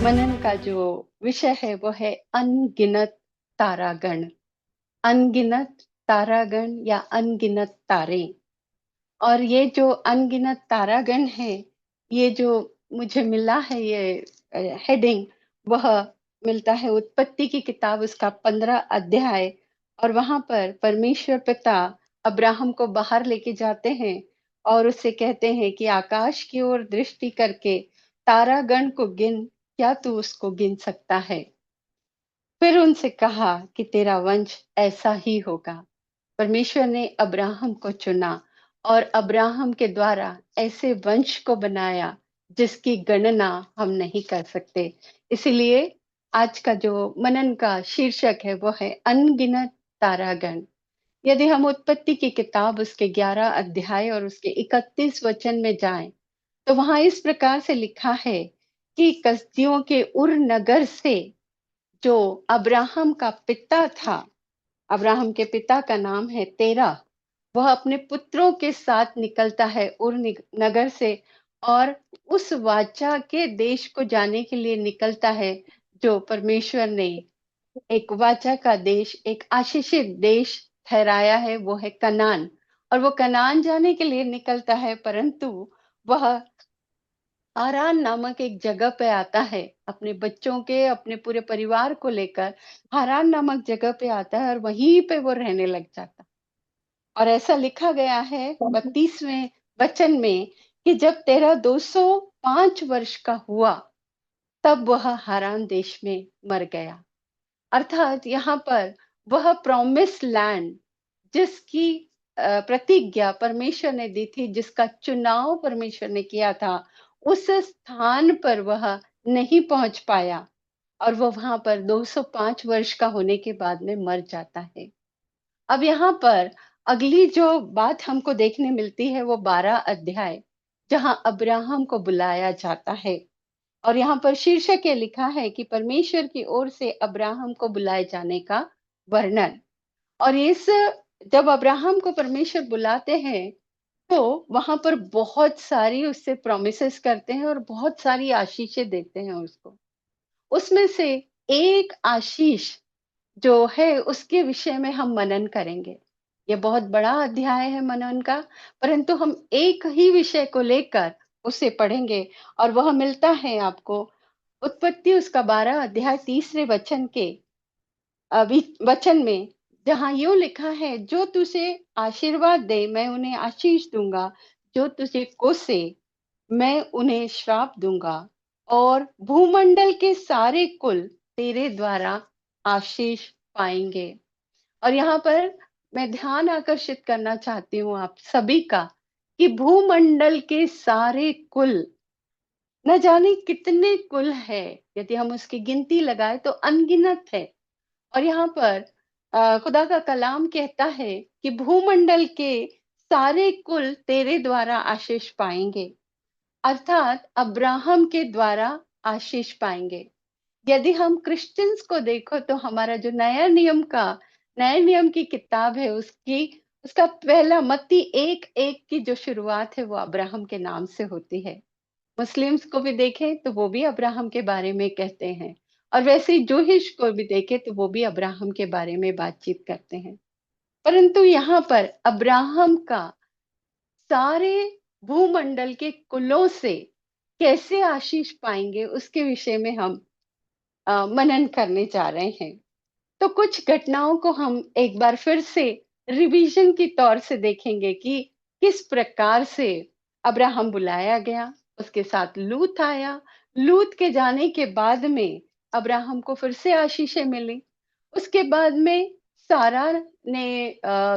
मनन का जो विषय है वो है अनगिनत तारागण। अनगिनत तारागण या अनगिनत तारे। और ये जो अनगिनत तारागण है, ये जो मुझे मिला है ये हेडिंग, वह मिलता है उत्पत्ति की किताब उसका 15 अध्याय। और वहां पर परमेश्वर पिता अब्राहम को बाहर लेके जाते हैं और उससे कहते हैं कि आकाश की ओर दृष्टि करके तारागण को गिन, क्या तू उसको गिन सकता है? फिर उनसे कहा कि तेरा वंश ऐसा ही होगा। परमेश्वर ने अब्राहम को चुना और अब्राहम के द्वारा ऐसे वंश को बनाया जिसकी गणना हम नहीं कर सकते। इसीलिए आज का जो मनन का शीर्षक है वो है अनगिनत तारागण। यदि हम उत्पत्ति की किताब उसके 11 अध्याय और उसके 31 वचन में जाएं, तो वहां इस प्रकार से लिखा है कि कसदियों के उर नगर से जो अब्राहम का पिता था, अब्राहम के पिता का नाम है तेरह, वह अपने पुत्रों के साथ निकलता है उर नगर से और उस वाचा के देश को जाने के लिए निकलता है जो परमेश्वर ने एक वाचा का देश, एक आशीषित देश ठहराया है, वो है कनान। और वो कनान जाने के लिए निकलता है, परंतु वह हारान नामक एक जगह पे आता है अपने बच्चों के, अपने पूरे परिवार को लेकर हारान नामक जगह पे आता है और वहीं पे वो रहने लग जाता। और ऐसा लिखा गया है 32वें वचन में कि जब तेरह 205 वर्ष का हुआ तब वह हारान देश में मर गया। अर्थात यहाँ पर वह प्रॉमिस लैंड जिसकी प्रतिज्ञा परमेश्वर ने दी थी, जिसका चुनाव परमेश्वर ने किया था, उस स्थान पर वह नहीं पहुंच पाया और वो वहां पर 205 वर्ष का होने के बाद में मर जाता है। अब यहाँ पर अगली जो बात हमको देखने मिलती है वो 12 अध्याय, जहां अब्राहम को बुलाया जाता है। और यहाँ पर शीर्षक ये लिखा है कि परमेश्वर की ओर से अब्राहम को बुलाए जाने का वर्णन। और इस जब अब्राहम को परमेश्वर बुलाते हैं तो वहां पर बहुत सारी उससे प्रोमिसेस करते हैं और बहुत सारी आशीषें देते हैं उसको। उसमें से एक आशीष जो है उसके विषय में हम मनन करेंगे। ये बहुत बड़ा अध्याय है मनन का, परंतु हम एक ही विषय को लेकर उसे पढ़ेंगे। और वह मिलता है आपको उत्पत्ति उसका 12 अध्याय तीसरे वचन के वचन में, जहां यूं लिखा है, जो तुझे आशीर्वाद दे मैं उन्हें आशीष दूंगा, जो तुझे कोसे मैं उन्हें श्राप दूंगा, और भूमंडल के सारे कुल तेरे द्वारा आशीष पाएंगे। और यहाँ पर मैं ध्यान आकर्षित करना चाहती हूँ आप सभी का कि भूमंडल के सारे कुल, न जाने कितने कुल है, यदि हम उसकी गिनती लगाए तो अनगिनत है। और यहाँ पर खुदा का कलाम कहता है कि भूमंडल के सारे कुल तेरे द्वारा आशीष पाएंगे, अर्थात अब्राहम के द्वारा आशीष पाएंगे। यदि हम क्रिश्चियंस को देखो तो हमारा जो नया नियम की किताब है उसकी उसका पहला मत्ती 1:1 की जो शुरुआत है वो अब्राहम के नाम से होती है। मुस्लिम्स को भी देखें तो वो भी अब्राहम के बारे में कहते हैं, और वैसे ही जूहिश को भी देखें तो वो भी अब्राहम के बारे में बातचीत करते हैं। परंतु यहाँ पर अब्राहम का सारे भूमंडल के कुलों से कैसे आशीष पाएंगे उसके विषय में हम मनन करने जा रहे हैं। तो कुछ घटनाओं को हम एक बार फिर से रिवीजन की तौर से देखेंगे कि किस प्रकार से अब्राहम बुलाया गया, उसके साथ लूत आया। लूत के जाने के बाद में अब्राहम को फिर से आशीषें मिली। उसके बाद में सारा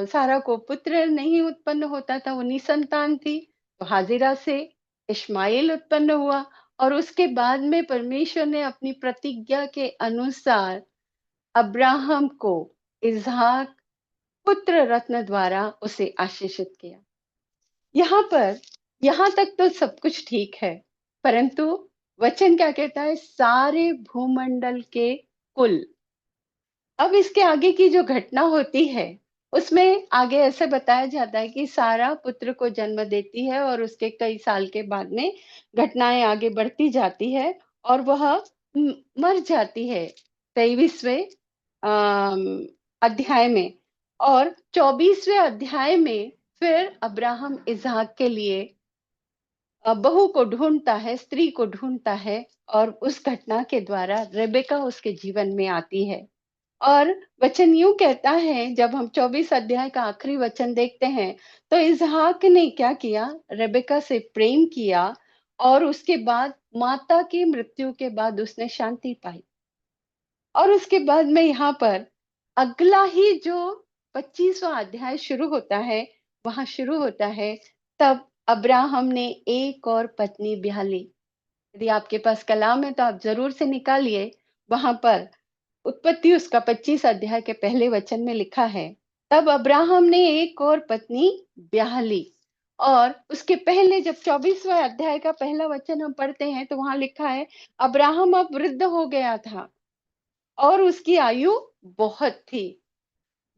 सारा को पुत्र नहीं उत्पन्न होता था, वो निसंतान थी, तो हाजिरा से इश्माइल उत्पन्न हुआ। और उसके बाद में परमेश्वर ने अपनी प्रतिज्ञा के अनुसार अब्राहम को इसहाक पुत्र रत्न द्वारा उसे आशीषित किया। यहाँ पर यहाँ तक तो सब कुछ ठीक है, परंतु वचन क्या कहता है? सारे भूमंडल के कुल। अब इसके आगे की जो घटना होती है उसमें आगे ऐसे बताया जाता है कि सारा पुत्र को जन्म देती है और उसके कई साल के बाद में घटनाएं आगे बढ़ती जाती है और वह मर जाती है 23वें अध्याय में, और 24वें अध्याय में फिर अब्राहम इसहाक के लिए बहू को ढूंढता है, स्त्री को ढूंढता है, और उस घटना के द्वारा रेबेका उसके जीवन में आती है। और वचन यूं कहता है, जब हम 24 अध्याय का आखिरी वचन देखते हैं, तो इसहाक ने क्या किया, रेबेका से प्रेम किया, और उसके बाद माता की मृत्यु के बाद उसने शांति पाई। और उसके बाद में यहाँ पर अगला ही जो 25वां अध्याय शुरू होता है, वहां शुरू होता है, तब अब्राहम ने एक और पत्नी ब्याह ली। यदि आपके पास कलाम है तो आप जरूर से निकालिए। वहां पर उत्पत्ति उसका 25 अध्याय के पहले वचन में लिखा है, तब अब्राहम ने एक और पत्नी ब्याह ली। और उसके पहले जब 24वां अध्याय का पहला वचन हम पढ़ते हैं, तो वहां लिखा है, अब्राहम अब वृद्ध हो गया था और उसकी आयु बहुत थी।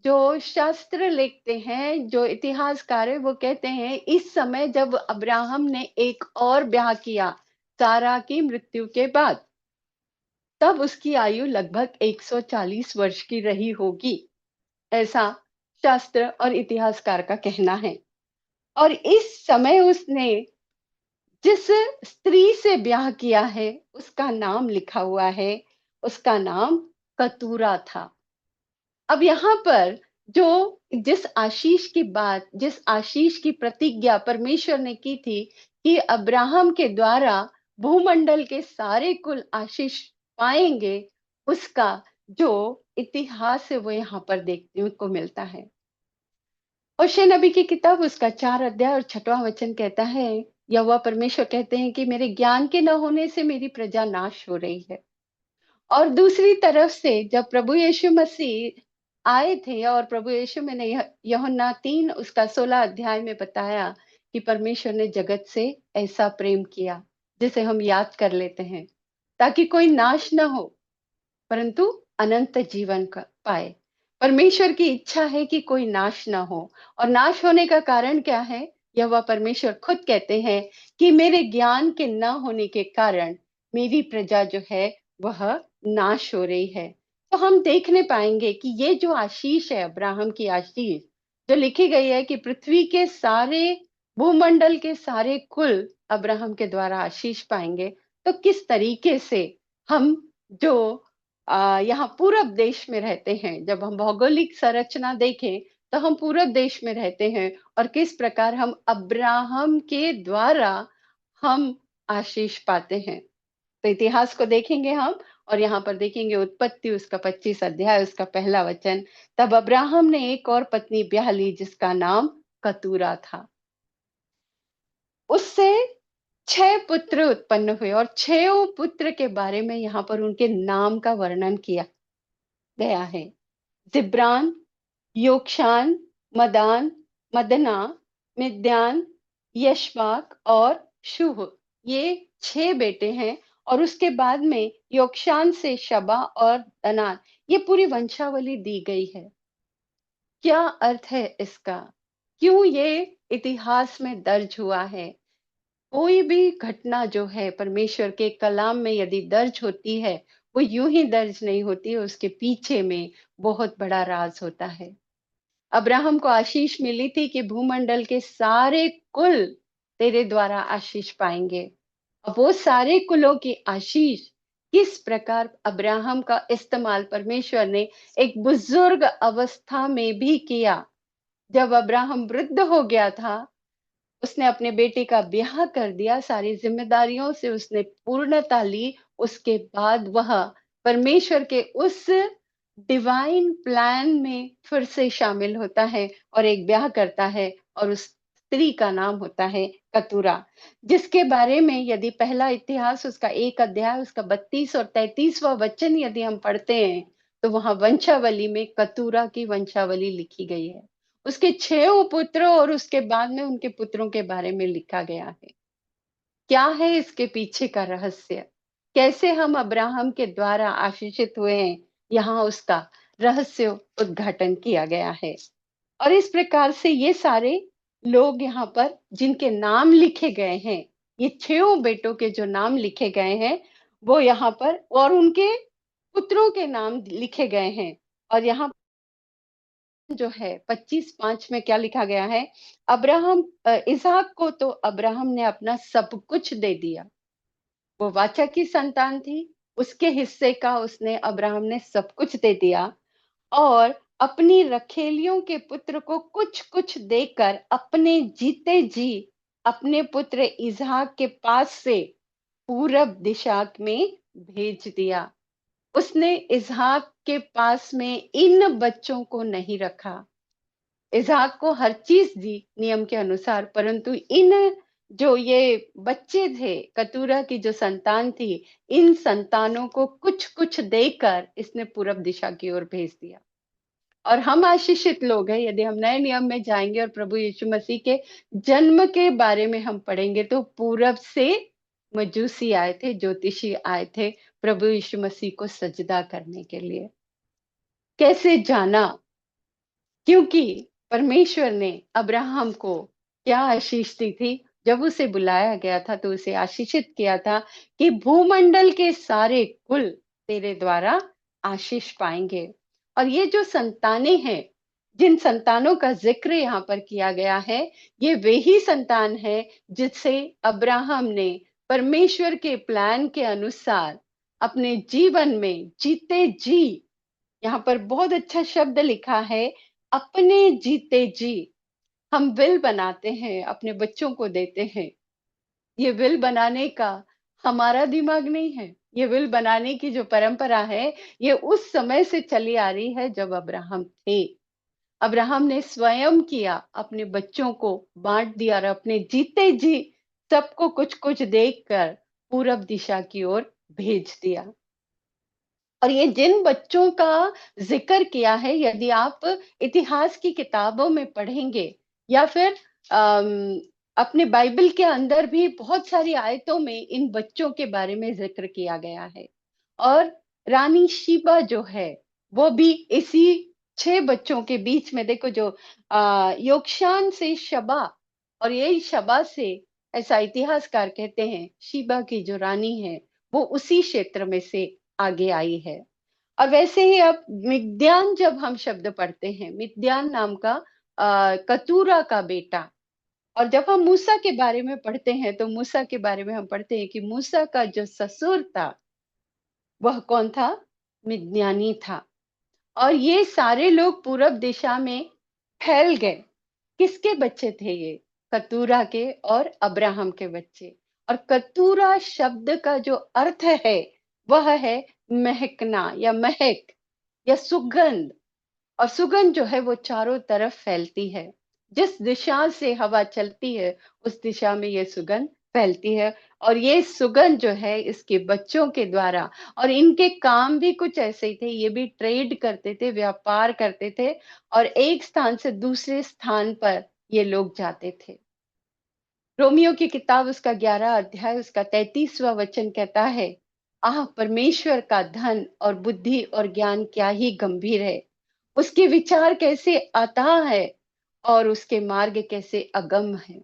जो शास्त्र लिखते हैं, जो इतिहासकार है, वो कहते हैं इस समय जब अब्राहम ने एक और ब्याह किया सारा की मृत्यु के बाद, तब उसकी आयु लगभग 140 वर्ष की रही होगी, ऐसा शास्त्र और इतिहासकार का कहना है। और इस समय उसने जिस स्त्री से ब्याह किया है, उसका नाम लिखा हुआ है, उसका नाम कतूरा था। अब यहाँ पर जो जिस आशीष की प्रतिज्ञा परमेश्वर ने की थी कि अब्राहम के द्वारा भूमंडल के सारे कुल आशीष पाएंगे, उसका जो इतिहास है वो यहाँ पर देखने को मिलता है। होशे नबी की किताब उसका 4 अध्याय और 6वां वचन कहता है, यहोवा परमेश्वर कहते हैं कि मेरे ज्ञान के न होने से मेरी प्रजा नाश हो रही है। और दूसरी तरफ से जब प्रभु यीशु मसीह आए थे, और प्रभु यीशु मैंने यूहन्ना 3 उसका 16 अध्याय में बताया कि परमेश्वर ने जगत से ऐसा प्रेम किया, जिसे हम याद कर लेते हैं, ताकि कोई नाश न हो परंतु अनंत जीवन का पाए। परमेश्वर की इच्छा है कि कोई नाश ना हो। और नाश होने का कारण क्या है, यह वह परमेश्वर खुद कहते हैं कि मेरे ज्ञान के न होने के कारण मेरी प्रजा जो है वह नाश हो रही है। तो हम देखने पाएंगे कि ये जो आशीष है, अब्राहम की आशीष जो लिखी गई है कि पृथ्वी के सारे भूमंडल के सारे कुल अब्राहम के द्वारा आशीष पाएंगे, तो किस तरीके से हम जो यहाँ पूरब देश में रहते हैं, जब हम भौगोलिक संरचना देखें तो हम पूरब देश में रहते हैं, और किस प्रकार हम अब्राहम के द्वारा हम आशीष पाते हैं। तो इतिहास को देखेंगे हम, और यहाँ पर देखेंगे उत्पत्ति उसका 25 अध्याय उसका पहला वचन, तब अब्राहम ने एक और पत्नी ब्याह ली जिसका नाम कतूरा था। उससे 6 पुत्र उत्पन्न हुए, और 6 पुत्र के बारे में यहाँ पर उनके नाम का वर्णन किया गया है। जिब्रान, योक्षान, मदान, मदना, मिद्यान, यशबाक और शूह, ये 6 बेटे हैं। और उसके बाद में योक्षान से शबा और दनान, ये पूरी वंशावली दी गई है। क्या अर्थ है इसका, क्यों ये इतिहास में दर्ज हुआ है? कोई भी घटना जो है परमेश्वर के कलाम में यदि दर्ज होती है, वो यूं ही दर्ज नहीं होती है, उसके पीछे में बहुत बड़ा राज होता है। अब्राहम को आशीष मिली थी कि भूमंडल के सारे कुल तेरे द्वारा आशीष पाएंगे। अब वो सारे कुलों की आशीष किस प्रकार अब्राहम का इस्तेमाल परमेश्वर ने एक बुजुर्ग अवस्था में भी किया। जब अब्राहम वृद्ध हो गया था, उसने अपने बेटे का ब्याह कर दिया, सारी जिम्मेदारियों से उसने पूर्णता ली। उसके बाद वह परमेश्वर के उस डिवाइन प्लान में फिर से शामिल होता है और एक ब्याह करता है, और उस स्त्री का नाम होता है कतूरा, जिसके बारे में यदि पहला इतिहास उसका 1 अध्याय उसका 32 और 33वां वचन यदि हम पढ़ते हैं, तो वहां वंशावली में कतूरा की वंशावली लिखी गई है। उसके 6 पुत्र और उसके बाद में उनके पुत्रों के बारे में लिखा गया है। क्या है इसके पीछे का रहस्य? कैसे हम अब्राहम के द्वारा आशीषित हुए हैं? यहाँ उसका रहस्य उद्घाटन किया गया है। और इस प्रकार से ये सारे लोग यहाँ पर जिनके नाम लिखे गए हैं, ये 6 बेटों के जो नाम लिखे गए हैं, वो यहाँ पर और उनके पुत्रों के नाम लिखे गए हैं। और यहाँ जो है 25:5 में क्या लिखा गया है? इसहाक को तो अब्राहम ने अपना सब कुछ दे दिया। वो वाचा की संतान थी, उसके हिस्से का उसने अब्राहम ने सब कुछ दे दिया और अपनी रखेलियों के पुत्र को कुछ-कुछ देकर अपने जीते जी अपने पुत्र इसहाक के पास से पूरब दिशा में भेज दिया। उसने इसहाक के पास में इन बच्चों को नहीं रखा। इसहाक को हर चीज दी नियम के अनुसार, परंतु इन जो ये बच्चे थे, कतूरा की जो संतान थी, इन संतानों को कुछ-कुछ देकर इसने पूरब दिशा की ओर भेज दिया। और हम आशीषित लोग हैं यदि हम नए नियम में जाएँगे और प्रभु यीशु मसीह के जन्म के बारे में हम पढ़ेंगे तो पूरब से मजूसी आए थे, ज्योतिषी आए थे प्रभु यीशु मसीह को सजदा करने के लिए। कैसे जाना? क्योंकि परमेश्वर ने अब्राहम को क्या आशीष दी थी? जब उसे बुलाया गया था तो उसे आशीषित किया था कि भूमंडल के सारे कुल तेरे द्वारा आशीष पाएँगे। और ये जो संतानें हैं, जिन संतानों का ज़िक्र यहाँ पर किया गया है, ये वे ही संतान है जिससे अब्राहम ने परमेश्वर के प्लान के अनुसार अपने जीवन में जीते जी, यहाँ पर बहुत अच्छा शब्द लिखा है, अपने जीते जी। हम विल बनाते हैं, अपने बच्चों को देते हैं। ये विल बनाने का हमारा दिमाग नहीं है। ये विल बनाने की जो परंपरा है, ये उस समय से चली आ रही है जब अब्राहम थे। अब्राहम ने स्वयं किया, अपने बच्चों को बाँट दिया और अपने जीते जी सबको कुछ-कुछ देकर पूरब दिशा की ओर भेज दिया। और ये जिन बच्चों का ज़िक्र किया है, यदि आप इतिहास की किताबों में पढ़ेंगे या फिर अम, अपने बाइबल के अंदर भी बहुत सारी आयतों में इन बच्चों के बारे में ज़िक्र किया गया है। और रानी शीबा जो है, वो भी इसी 6 बच्चों के बीच में देखो जो योक्षान से शबा और यही शबा से ऐसा इतिहासकार कहते हैं, शीबा की जो रानी है, वो उसी क्षेत्र में से आगे आई है। और वैसे ही अब मिद्यान जब हम शब्द पढ़ते हैं, मिद्यान नाम का कतूरा का बेटा। और जब हम मूसा के बारे में पढ़ते हैं, तो मूसा के बारे में हम पढ़ते हैं कि मूसा का जो ससुर था, वह कौन था? मिद्यानी था। और ये सारे लोग पूरब दिशा में फैल गए। किसके बच्चे थे ये? कतूरा के और अब्राहम के बच्चे। और कतूरा शब्द का जो अर्थ है, वह है महकना या महक या सुगंध। और सुगंध जो है वो चारों तरफ फैलती है। जिस दिशा से हवा चलती है, उस दिशा में ये सुगंध फैलती है। और ये सुगंध जो है इसके बच्चों के द्वारा, और इनके काम भी कुछ ऐसे ही थे, ये भी ट्रेड करते थे, व्यापार करते थे और एक स्थान से दूसरे स्थान पर ये लोग जाते थे। रोमियो की किताब उसका 11 अध्याय उसका 33वां वचन कहता है, आह! परमेश्वर का धन और बुद्धि और ज्ञान क्या ही गंभीर है। उसके विचार कैसे अथाह है और उसके मार्ग कैसे अगम है।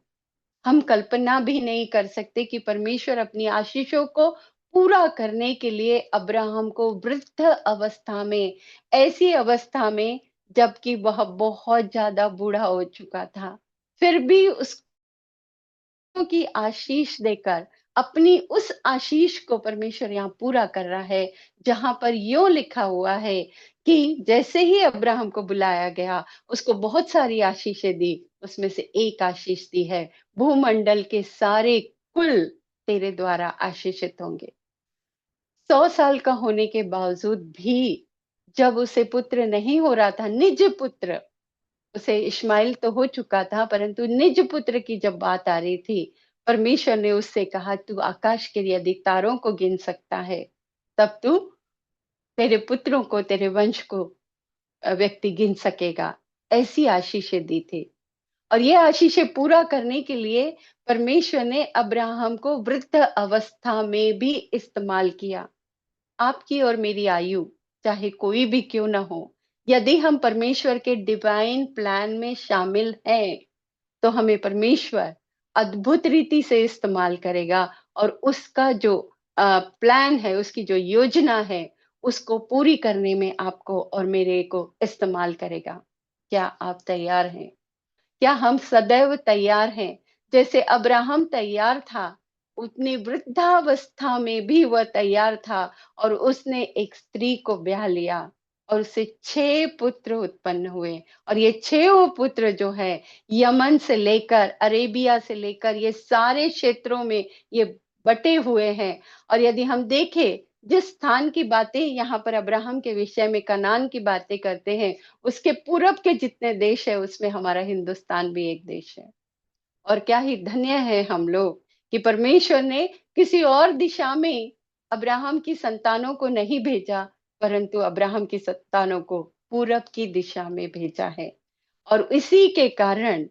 हम कल्पना भी नहीं कर सकते कि परमेश्वर अपनी आशीषों को पूरा करने के लिए अब्राहम को वृद्ध अवस्था में, ऐसी अवस्था में जबकि वह बहुत ज़्यादा बूढ़ा हो चुका था, फिर भी उस की आशीष देकर अपनी उस आशीष को परमेश्वर यहाँ पूरा कर रहा है, जहाँ पर यों लिखा हुआ है कि जैसे ही अब्राहम को बुलाया गया, उसको बहुत सारी आशीषें दी, उसमें से एक आशीष दी है, भूमंडल के सारे कुल तेरे द्वारा आशीषित होंगे। 100 साल का होने के बावजूद भी जब उसे पुत्र नहीं हो रहा था, निज पुत्र, उसे इश्माएल तो हो चुका था, परंतु निज पुत्र की जब बात आ रही थी, परमेश्वर ने उससे कहा, "तू आकाश के यदि तारों को गिन सकता है, तब तू तेरे पुत्रों को, तेरे वंश को व्यक्ति गिन सकेगा।" ऐसी आशीषें दी थी। और ये आशीषें पूरा करने के लिए परमेश्वर ने अब्राहम को वृद्ध अवस्था में भी इस्तेमाल किया। आपकी और मेरी आयु चाहे कोई भी क्यों ना हो, यदि हम परमेश्वर के डिवाइन प्लान में शामिल हैं, तो हमें परमेश्वर अद्भुत रीति से इस्तेमाल करेगा और उसका जो प्लान है, उसकी जो योजना है, उसको पूरी करने में आपको और मेरे को इस्तेमाल करेगा। क्या आप तैयार हैं? क्या हम सदैव तैयार हैं? जैसे अब्राहम तैयार था, उतनी वृद्धावस्था में भी वह तैयार था और उसने एक स्त्री को ब्याह लिया और उससे 6 पुत्र उत्पन्न हुए और ये 6 पुत्र जो है यमन से लेकर अरेबिया से लेकर ये सारे क्षेत्रों में ये बटे हुए हैं। और यदि हम देखें जिस स्थान की बातें यहाँ पर अब्राहम के विषय में कनान की बातें करते हैं, उसके पूरब के जितने देश है उसमें हमारा हिंदुस्तान भी एक देश है। और क्या ही धन्य है हम लोग कि परमेश्वर ने किसी और दिशा में अब्राहम की संतानों को नहीं भेजा, परंतु अब्राहम की संतानों को पूरब की दिशा में भेजा है। और इसी के कारण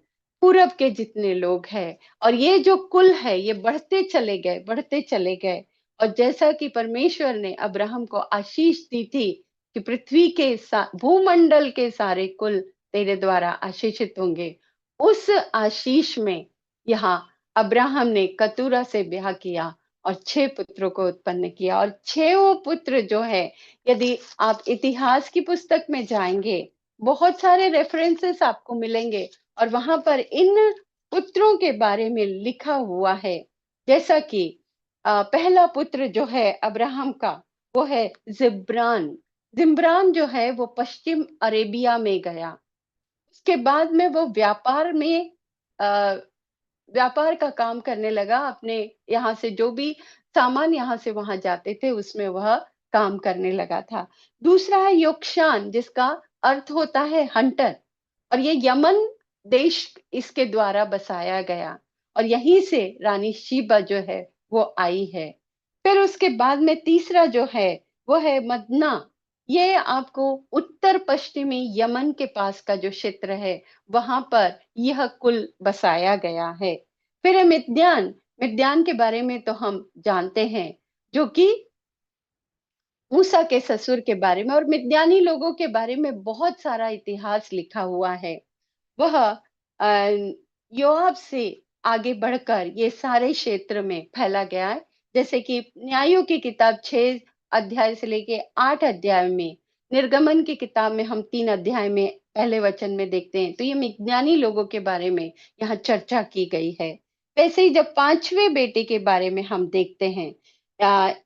पूरब के जितने लोग हैं और ये जो कुल है ये बढ़ते चले गए, बढ़ते चले गए। और जैसा कि परमेश्वर ने अब्राहम को आशीष दी थी कि पृथ्वी के भूमंडल के सारे कुल तेरे द्वारा आशीषित होंगे, उस आशीष में यहाँ अब्राहम ने कतूरा से ब्याह किया और 6 पुत्रों को उत्पन्न किया। और 6 पुत्र जो है, यदि आप इतिहास की पुस्तक में जाएंगे, बहुत सारे रेफरेंसेस आपको मिलेंगे और वहां पर इन पुत्रों के बारे में लिखा हुआ है। जैसा कि पहला पुत्र जो है अब्राहम का, वो है जिब्रान। जिब्रान जो है वो पश्चिम अरेबिया में गया। उसके बाद में वो अ, व्यापार का काम करने लगा। अपने यहाँ से जो भी सामान यहाँ से वहां जाते थे उसमें वह काम करने लगा था। दूसरा है योक्षान, जिसका अर्थ होता है हंटर, और ये यमन देश इसके द्वारा बसाया गया और यहीं से रानी शीबा जो है वो आई है। फिर उसके बाद में तीसरा जो है वो है मदना। ये आपको उत्तर पश्चिमी यमन के पास का जो क्षेत्र है वहां पर यह कुल बसाया गया है। फिर है मिद्यान। मिद्यान के बारे में तो हम जानते हैं, जो कि मूसा के ससुर के बारे में, और मिद्यानी लोगों के बारे में बहुत सारा इतिहास लिखा हुआ है। वह योआब से आगे बढ़कर ये सारे क्षेत्र में फैला गया है। जैसे कि न्यायों की किताब 6 अध्याय से लेके 8 अध्याय में, निर्गमन की किताब में हम 3 अध्याय में पहले वचन में देखते हैं, तो ये मिद्यानी लोगों के बारे में यहाँ चर्चा की गई है। वैसे ही जब 5वें बेटे के बारे में हम देखते हैं,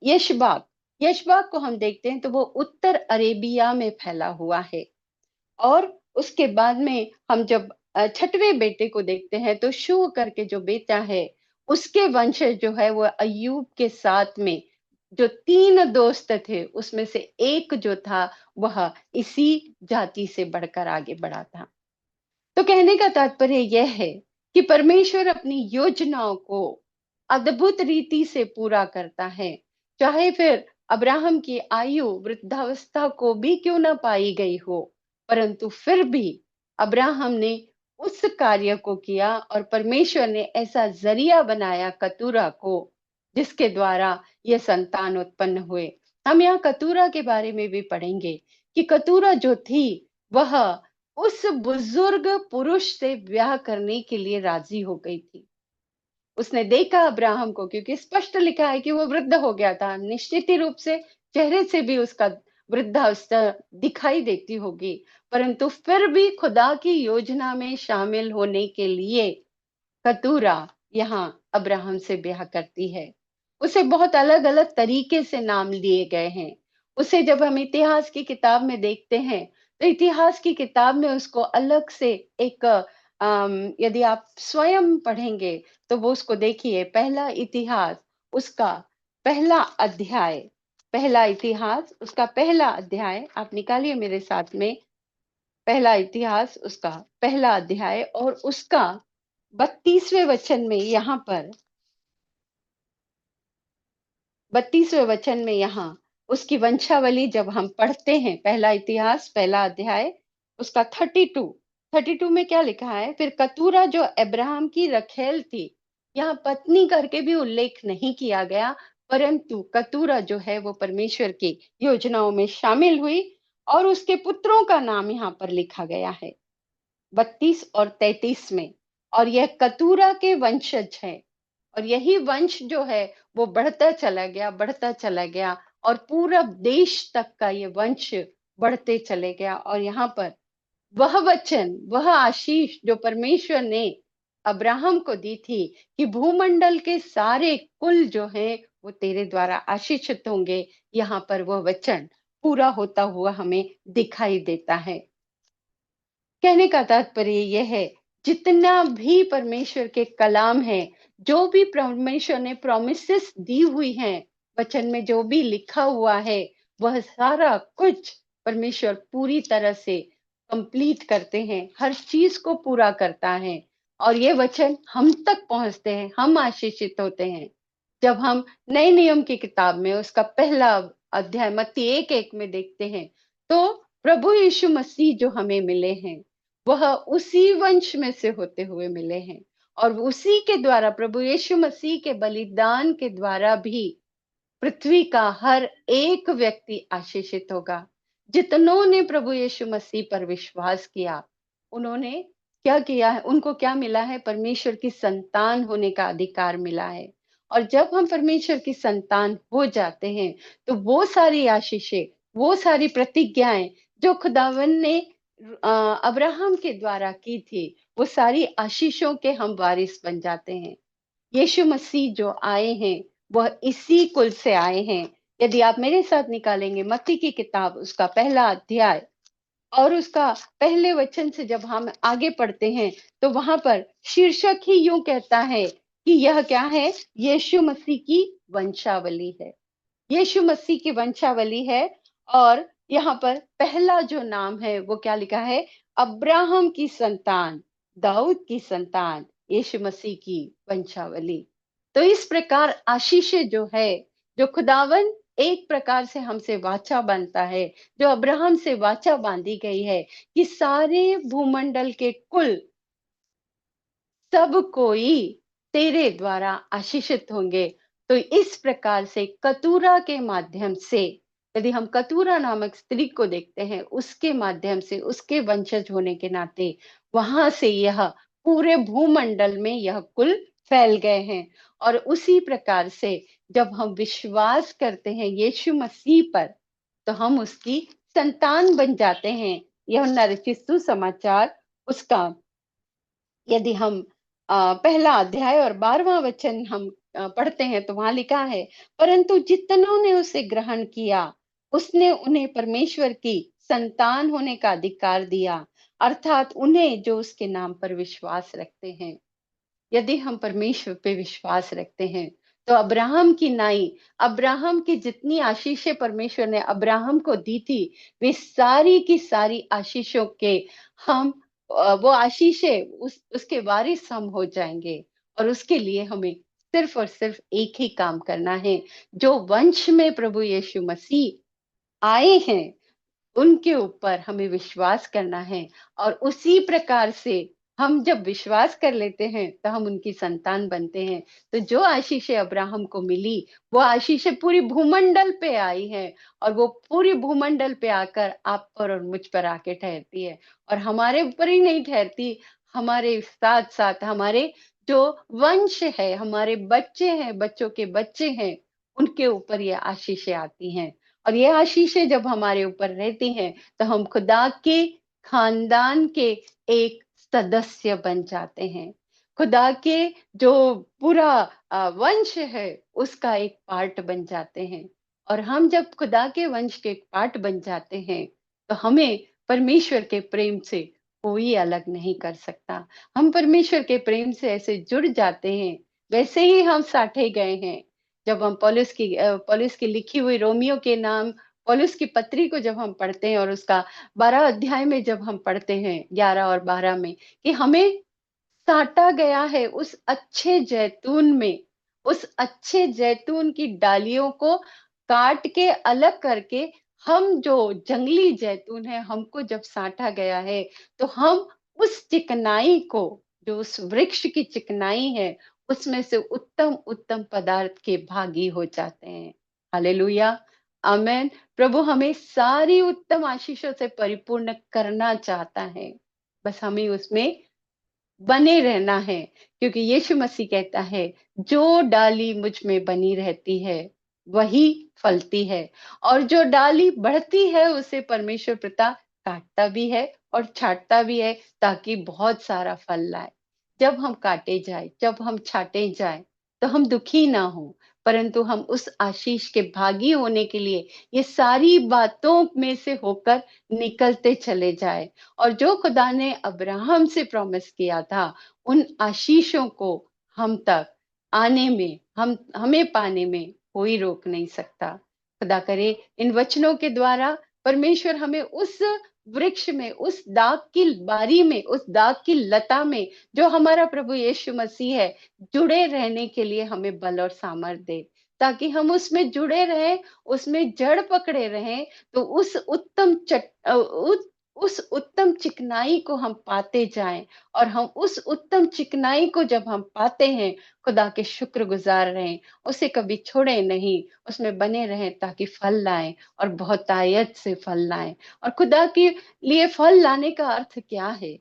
यशबाक, यशबाक को हम देखते हैं तो वो उत्तर अरेबिया में फैला हुआ है। और उसके बाद में हम जब 6वें बेटे को देखते हैं तो शू करके जो बेटा है, उसके वंशज जो है वो अय्यूब के साथ में जो 3 दोस्त थे उसमें से एक जो था वह इसी जाति से बढ़कर आगे बढ़ा था। तो कहने का तात्पर्य यह है कि परमेश्वर अपनी योजनाओं को अद्भुत रीति से पूरा करता है। चाहे फिर अब्राहम की आयु वृद्धावस्था को भी क्यों ना पाई गई हो, परंतु फिर भी अब्राहम ने उस कार्य को किया और परमेश्वर ने ऐसा जरिया बनाया कतूरा को, जिसके द्वारा ये संतान उत्पन्न हुए। हम यहाँ कतूरा के बारे में भी पढ़ेंगे कि कतूरा जो थी वह उस बुजुर्ग पुरुष से ब्याह करने के लिए राजी हो गई थी। उसने देखा अब्राहम को, क्योंकि स्पष्ट लिखा है कि वो वृद्ध हो गया था, निश्चित ही रूप से चेहरे से भी उसका वृद्धावस्था दिखाई देती होगी, परंतु फिर भी खुदा की योजना में शामिल होने के लिए कतूरा यहाँ अब्राहम से ब्याह करती है। उसे बहुत अलग अलग तरीके से नाम दिए गए हैं। उसे जब हम इतिहास की किताब में देखते हैं तो इतिहास की किताब में उसको अलग से एक यदि आप स्वयं पढ़ेंगे तो वो उसको देखिए, पहला इतिहास उसका पहला अध्याय, पहला इतिहास उसका पहला अध्याय आप निकालिए मेरे साथ में। पहला इतिहास उसका पहला अध्याय और उसका 32वें वचन में यहाँ पर, 32वें वचन में यहाँ उसकी वंशावली जब हम पढ़ते हैं, पहला इतिहास पहला अध्याय उसका 32 में क्या लिखा है, फिर कतूरा जो अब्राहम की रखेल थी, यहाँ पत्नी करके भी उल्लेख नहीं किया गया, परंतु कतूरा जो है वो परमेश्वर की योजनाओं में शामिल हुई और उसके पुत्रों का नाम यहाँ पर लिखा गया है 32 और 33 में। और यह कतूरा के वंशज है। और यही वंश जो है वो बढ़ता चला गया और पूरा देश तक का ये वंश बढ़ते चले गया। और यहाँ पर वह वचन, वह आशीष जो परमेश्वर ने अब्राहम को दी थी कि भूमंडल के सारे कुल जो हैं वो तेरे द्वारा आशीषित होंगे, यहाँ पर वह वचन पूरा होता हुआ हमें दिखाई देता है। कहने का तात्पर्य यह है, जितना भी परमेश्वर के कलाम है, जो भी परमेश्वर ने प्रॉमिसेस दी हुई हैं, वचन में जो भी लिखा हुआ है, वह सारा कुछ परमेश्वर पूरी तरह से कंप्लीट करते हैं, हर चीज को पूरा करता है। और ये वचन हम तक पहुंचते हैं, हम आशीषित होते हैं। जब हम नए नियम की किताब में उसका पहला अध्याय मत्ती 1:1 में देखते हैं, तो प्रभु यीशु मसीह जो हमें मिले हैं, वह उसी वंश में से होते हुए मिले हैं। और उसी के द्वारा, प्रभु यीशु मसीह के बलिदान के द्वारा भी पृथ्वी का हर एक व्यक्ति आशीषित होगा। जितनों ने प्रभु यीशु मसीह पर विश्वास किया, उन्होंने क्या किया है? उनको क्या मिला है? परमेश्वर की संतान होने का अधिकार मिला है। और जब हम परमेश्वर की संतान हो जाते हैं, तो वो सारी आशीषें, वो सारी प्रतिज्ञाएं जो खुदावन ने अब्राहम के द्वारा की थी, वो सारी आशीषों के हम वारिस बन जाते हैं। यीशु मसीह जो आए हैं, वह इसी कुल से आए हैं। यदि आप मेरे साथ निकालेंगे मत्ती की किताब, उसका पहला अध्याय और उसका पहले वचन से जब हम आगे पढ़ते हैं, तो वहां पर शीर्षक ही यूं कहता है कि यह क्या है? यीशु मसीह की वंशावली है। यीशु मसीह की वंशावली है। और यहाँ पर पहला जो नाम है वो क्या लिखा है? अब्राहम की संतान, दाऊद की संतान, यीशु मसीह की वंशावली। तो इस प्रकार आशीषें जो है, जो खुदावन एक प्रकार से हमसे वाचा बांधता है, जो अब्राहम से वाचा बांधी गई है कि सारे भूमंडल के कुल, सब कोई तेरे द्वारा आशीषित होंगे। तो इस प्रकार से कतूरा के माध्यम से, यदि हम कतूरा नामक स्त्री को देखते हैं, उसके माध्यम से, उसके वंशज होने के नाते, वहां से यह पूरे भूमंडल में यह कुल फैल गए हैं। और उसी प्रकार से जब हम विश्वास करते हैं यीशु मसीह पर, तो हम उसकी संतान बन जाते हैं। यूहन्ना रचित सुसमाचार, उसका यदि हम पहला अध्याय और 12वां वचन हम पढ़ते हैं, तो वहां लिखा है, परंतु जितनों ने उसे ग्रहण किया, उसने उन्हें परमेश्वर की संतान होने का अधिकार दिया, अर्थात उन्हें जो उसके नाम पर विश्वास रखते हैं। यदि हम परमेश्वर पे विश्वास रखते हैं, तो अब्राहम की नाई, अब्राहम की जितनी आशीषें परमेश्वर ने अब्राहम को दी थी, वे सारी की सारी आशीषों के हम वो आशीषें उसके वारिस हम हो जाएंगे। और उसके लिए हमें सिर्फ और सिर्फ एक ही काम करना है, जो वंश में प्रभु यीशु मसीह आए हैं, उनके ऊपर हमें विश्वास करना है। और उसी प्रकार से हम जब विश्वास कर लेते हैं, तो हम उनकी संतान बनते हैं। तो जो आशीषें अब्राहम को मिली, वो आशीषें पूरी भूमंडल पे आई हैं, और वो पूरी भूमंडल पे आकर आप पर और मुझ पर आके ठहरती है। और हमारे ऊपर ही नहीं ठहरती, हमारे साथ साथ हमारे जो वंश है, हमारे बच्चे हैं, बच्चों के बच्चे हैं, उनके ऊपर ये आशीषें आती हैं। और ये आशीषें जब हमारे ऊपर रहती हैं, तो हम खुदा के खानदान के एक सदस्य बन जाते हैं। खुदा के जो पूरा वंश है, उसका एक पार्ट बन जाते हैं। और हम जब खुदा के वंश के एक पार्ट बन जाते हैं, तो हमें परमेश्वर के प्रेम से कोई अलग नहीं कर सकता। हम परमेश्वर के प्रेम से ऐसे जुड़ जाते हैं, वैसे ही हम साटे गए हैं। जब हम पौलुस की लिखी हुई रोमियो के नाम पौलुस की पत्री को जब हम पढ़ते हैं, और उसका 12 अध्याय में जब हम पढ़ते हैं 11 और 12 में, कि हमें साटा गया है उस अच्छे जैतून में, उस अच्छे जैतून की डालियों को काट के अलग करके, हम जो जंगली जैतून है, हमको जब साटा गया है, तो हम उस चिकनाई को, जो उस वृक्ष की चिकनाई है, उसमें से उत्तम उत्तम पदार्थ के भागी हो जाते हैं। हालेलुया, आमेन। प्रभु हमें सारी उत्तम आशीषों से परिपूर्ण करना चाहता है, बस हमें उसमें बने रहना है, क्योंकि यीशु मसीह कहता है, जो डाली मुझ में बनी रहती है, वही फलती है, और जो डाली बढ़ती है उसे परमेश्वर पिता काटता भी है और छाँटता भी है, ताकि बहुत सारा फल लाए। जब हम काटे जाएँ, जब हम छाँटे जाएँ, तो हम दुखी ना हों, परंतु हम उस आशीष के भागी होने के लिए ये सारी बातों में से होकर निकलते चले जाएँ। और जो खुदा ने अब्राहम से प्रॉमिस किया था, उन आशीषों को हम तक आने में, हमें पाने में कोई रोक नहीं सकता। खुदा करे इन वचनों के द्वारा परमेश्वर हमें उस वृक्ष में, उस दाग की बारी में, उस दाग की लता में, जो हमारा प्रभु यीशु मसीह है, जुड़े रहने के लिए हमें बल और सामर्थ दे, ताकि हम उसमें जुड़े रहें, उसमें जड़ पकड़े रहें, तो उस उत्तम चिकनाई को हम पाते जाएँ, और हम उस उत्तम चिकनाई को जब हम पाते हैं, खुदा के शुक्रगुज़ार रहें, उसे कभी छोड़ें नहीं, उसमें बने रहें, ताकि फल लाएँ और बहुतायत से फल लाएँ। और खुदा के लिए फल लाने का अर्थ क्या है?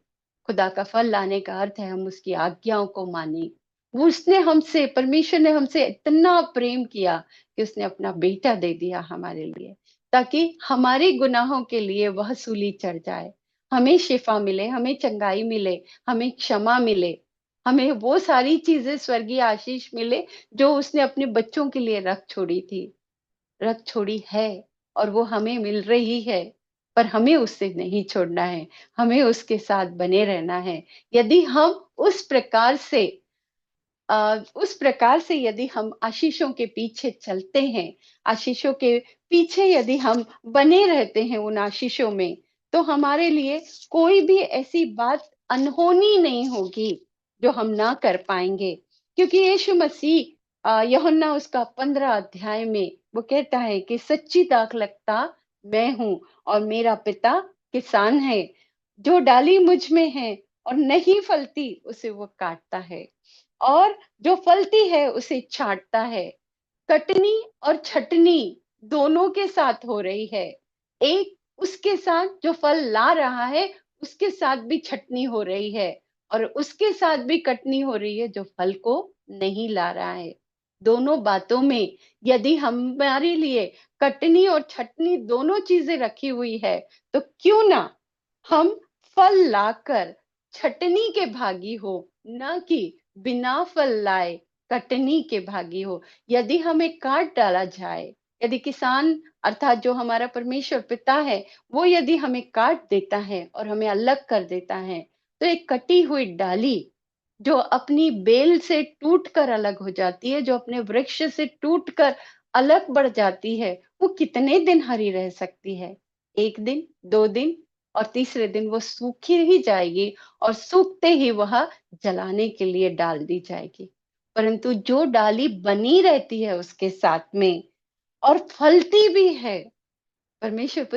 खुदा का फल लाने का अर्थ है हम उसकी आज्ञाओं को मानें। वो उसने हमसे परमेश्वर ने हमसे इतना प्रेम किया कि उसने अपना बेटा दे दिया हमारे लिए, ताकि हमारे गुनाहों के लिए वह सूली चढ़ जाए। हमें शिफ़ा मिले, हमें चंगाई मिले, हमें क्षमा मिले, हमें वो सारी चीज़ें स्वर्गीय आशीष मिले, जो उसने अपने बच्चों के लिए रख छोड़ी है, और वो हमें मिल रही है। पर हमें उससे नहीं छोड़ना है, हमें उसके साथ बने रहना है। यदि हम उस प्रकार से यदि हम आशीषों के पीछे चलते हैं, आशीषों के पीछे यदि हम बने रहते हैं उन आशीषों में, तो हमारे लिए कोई भी ऐसी बात अनहोनी नहीं होगी, जो हम ना कर पाएँगे। क्योंकि यीशु मसीह यूहन्ना उसका 15 अध्याय में वो कहता है कि सच्ची दाखलता मैं हूँ और मेरा पिता किसान है। जो डाली मुझ में है और नहीं फलती, उसे वो काटता है, और जो फलती है उसे छाँटता है। कटनी और छँटनी दोनों के साथ हो रही है। एक उसके साथ जो फल ला रहा है, उसके साथ भी छँटनी हो रही है, और उसके साथ भी कटनी हो रही है जो फल को नहीं ला रहा है। दोनों बातों में यदि हमारे लिए कटनी और छँटनी दोनों चीज़ें रखी हुई है, तो क्यों ना हम फल लाकर छटनी के भागी हो, ना कि बिना फल लाए कटनी के भागी हो। यदि हमें काट डाला जाए, यदि किसान अर्थात जो हमारा परमेश्वर पिता है, वो यदि हमें काट देता है और हमें अलग कर देता है, तो एक कटी हुई डाली जो अपनी बेल से टूटकर अलग हो जाती है, जो अपने वृक्ष से टूटकर अलग बढ़ जाती है, वो कितने दिन हरी रह सकती है? 1 दिन, 2 दिन, और तीसरे दिन वो सूखी ही जाएगी, और सूखते ही वह जलाने के लिए डाल दी जाएगी। परंतु जो डाली बनी रहती है उसके साथ में और फलती भी है, परमेश्वर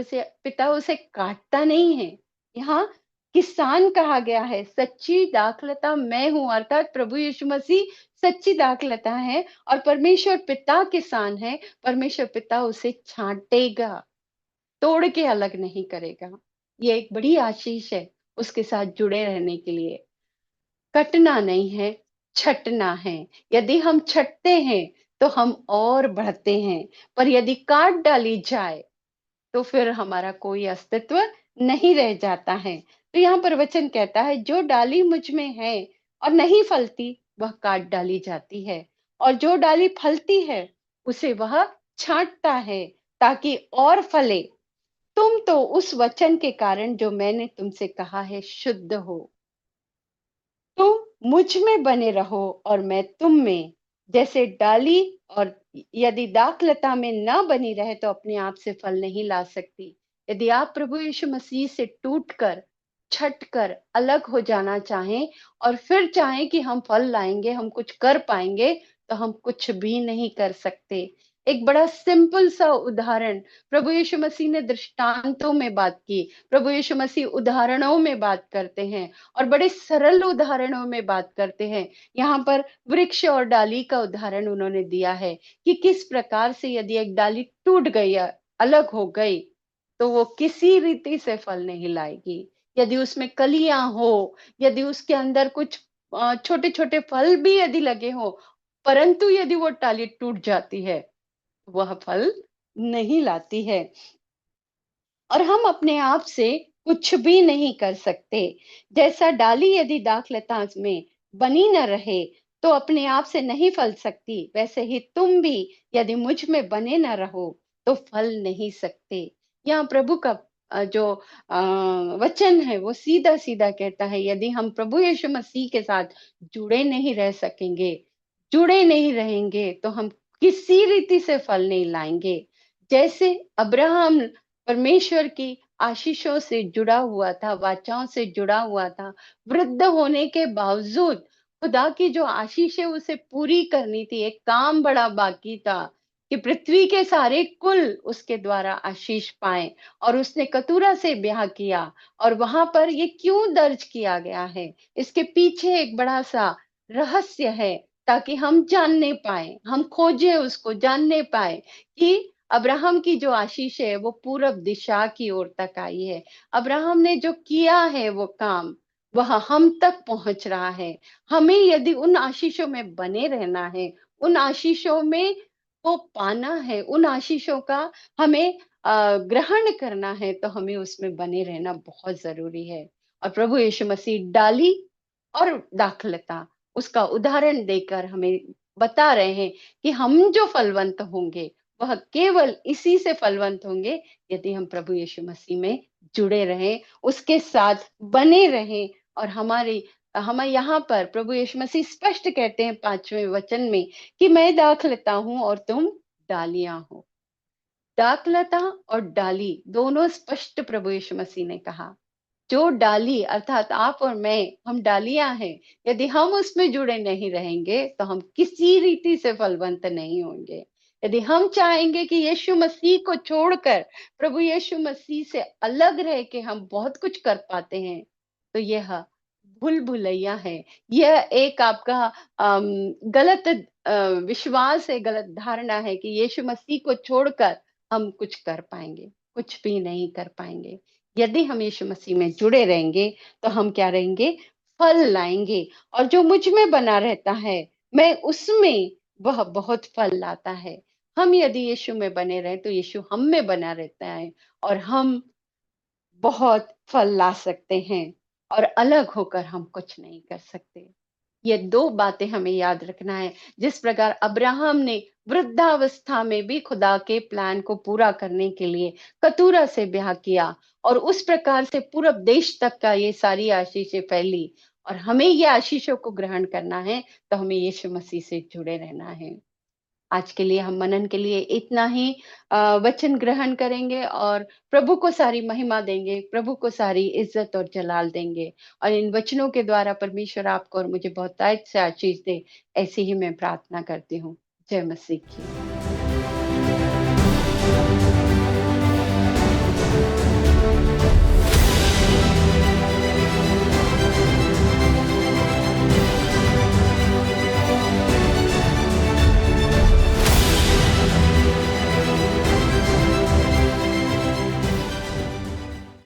पिता उसे काटता नहीं है। यहाँ किसान कहा गया है, सच्ची दाखलता मैं हूँ, अर्थात प्रभु यीशु मसीह सच्ची दाखलता है और परमेश्वर पिता किसान है। परमेश्वर पिता उसे छाँटेगा, तोड़ के अलग नहीं करेगा। ये एक बड़ी आशीष है उसके साथ जुड़े रहने के लिए। कटना नहीं है, छँटना है। यदि हम छँटते हैं, तो हम और बढ़ते हैं, पर यदि काट डाली जाए, तो फिर हमारा कोई अस्तित्व नहीं रह जाता है। तो यहाँ पर वचन कहता है, जो डाली मुझ में है और नहीं फलती, वह काट डाली जाती है, और जो डाली फलती है, उसे वह छाँटता है, ताकि और फले। तुम तो उस वचन के कारण जो मैंने तुमसे कहा है शुद्ध हो। तुम मुझ में बने रहो और मैं तुम में। जैसे डाली और यदि दाखलता में ना बनी रहे तो अपने आप से फल नहीं ला सकती। यदि आप प्रभु यीशु मसीह से टूटकर, छटकर अलग हो जाना चाहें और फिर चाहें कि हम फल लाएँगे, हम कुछ कर पाएँगे, तो हम कुछ भी नहीं कर सकते। एक बड़ा सिंपल सा उदाहरण प्रभु यीशु मसीह ने दृष्टांतों में बात की। प्रभु यीशु मसीह उदाहरणों में बात करते हैं और बड़े सरल उदाहरणों में बात करते हैं। यहाँ पर वृक्ष और डाली का उदाहरण उन्होंने दिया है कि किस प्रकार से यदि एक डाली टूट गई, अलग हो गई, तो वो किसी रीति से फल नहीं लाएगी। यदि उसमें कलियाँ हो, यदि उसके अंदर कुछ छोटे-छोटे फल भी यदि लगे हों, परंतु यदि वो डाली टूट जाती है, वह फल नहीं लाती है। और हम अपने आप से कुछ भी नहीं कर सकते। जैसा डाली यदि दाखलता में बनी न रहे, तो अपने आप से नहीं फल सकती, वैसे ही तुम भी यदि मुझ में बने न रहो, तो फल नहीं सकते। यहाँ प्रभु का जो वचन है, वो सीधा-सीधा कहता है, यदि हम प्रभु यीशु मसीह के साथ जुड़े नहीं रह सकेंगे, जुड़े नहीं रहेंगे, तो हम किसी रीति से फल नहीं लाएँगे। जैसे अब्राहम परमेश्वर की आशीषों से जुड़ा हुआ था, वाचाओं से जुड़ा हुआ था। वृद्ध होने के बावजूद खुदा की जो आशीष है उसे पूरी करनी थी, एक काम बड़ा बाकी था कि पृथ्वी के सारे कुल उसके द्वारा आशीष पाएँ और उसने कतूरा से ब्याह किया और वहाँ पर ये क्यों दर्ज किया गया है? इसके पीछे एक बड़ा-सा रहस्य है ताकि हम जानने पाएँ, हम खोजें उसको, जानने पाएँ कि अब्राहम की जो आशीष है वो पूरब दिशा की ओर तक आई है। अब्राहम ने जो किया है वो काम, वह हम तक पहुँच रहा है। हमें यदि उन आशीषों में बने रहना है, उन आशीषों में को पाना है, उन आशीषों का हमें ग्रहण करना है, तो हमें उसमें बने रहना बहुत ज़रूरी है। और प्रभु यीशु मसीह डाली और दाखलता, उसका उदाहरण देकर हमें बता रहे हैं कि हम जो फलवंत होंगे, वह केवल इसी से फलवंत होंगे यदि हम प्रभु यीशु मसीह में जुड़े रहें, उसके साथ बने रहें और हमें यहाँ पर प्रभु यीशु मसीह स्पष्ट कहते हैं 5वें वचन में कि मैं दाखलता हूँ और तुम डालियाँ हो। दाखलता और डाली दोनों स्पष्ट प्रभु यीशु मसीह ने कहा। जो डाली अर्थात आप और मैं, हम डालियाँ हैं। यदि हम उसमें जुड़े नहीं रहेंगे, तो हम किसी रीति से फलवंत नहीं होंगे। यदि हम चाहेंगे कि यीशु मसीह को छोड़कर प्रभु यीशु मसीह से अलग रह के हम बहुत कुछ कर पाते हैं, तो यह भूल-भुलैया है। यह एक आपका अम, गलत विश्वास है, गलत धारणा है कि यीशु मसीह को छोड़कर हम कुछ कर पाएँगे, कुछ भी नहीं कर पाएँगे। यदि हम यीशु मसीह में जुड़े रहेंगे, तो हम क्या रहेंगे? फल लाएँगे और जो मुझ में बना रहता है, मैं उसमें वह बहुत फल लाता है। हम यदि यीशु में बने रहें, तो यीशु हम में बना रहता है और हम बहुत फल ला सकते हैं और अलग होकर हम कुछ नहीं कर सकते। ये 2 बातें हमें याद रखना है। जिस प्रकार अब्राहम ने वृद्धावस्था में भी खुदा के प्लान को पूरा करने के लिए कतूरा से ब्याह किया और उस प्रकार से पूरा देश तक का ये सारी आशीषें फैली और हमें ये आशीषों को ग्रहण करना है, तो हमें यीशु मसीह से जुड़े रहना है। आज के लिए हम मनन के लिए इतना ही वचन ग्रहण करेंगे और प्रभु को सारी महिमा देंगे, प्रभु को सारी इज़्ज़त और जलाल देंगे और इन वचनों के द्वारा परमेश्वर आपको और मुझे बहुतायत से आशीष दे, ऐसी ही मैं प्रार्थना करती हूँ। जय मसीह की।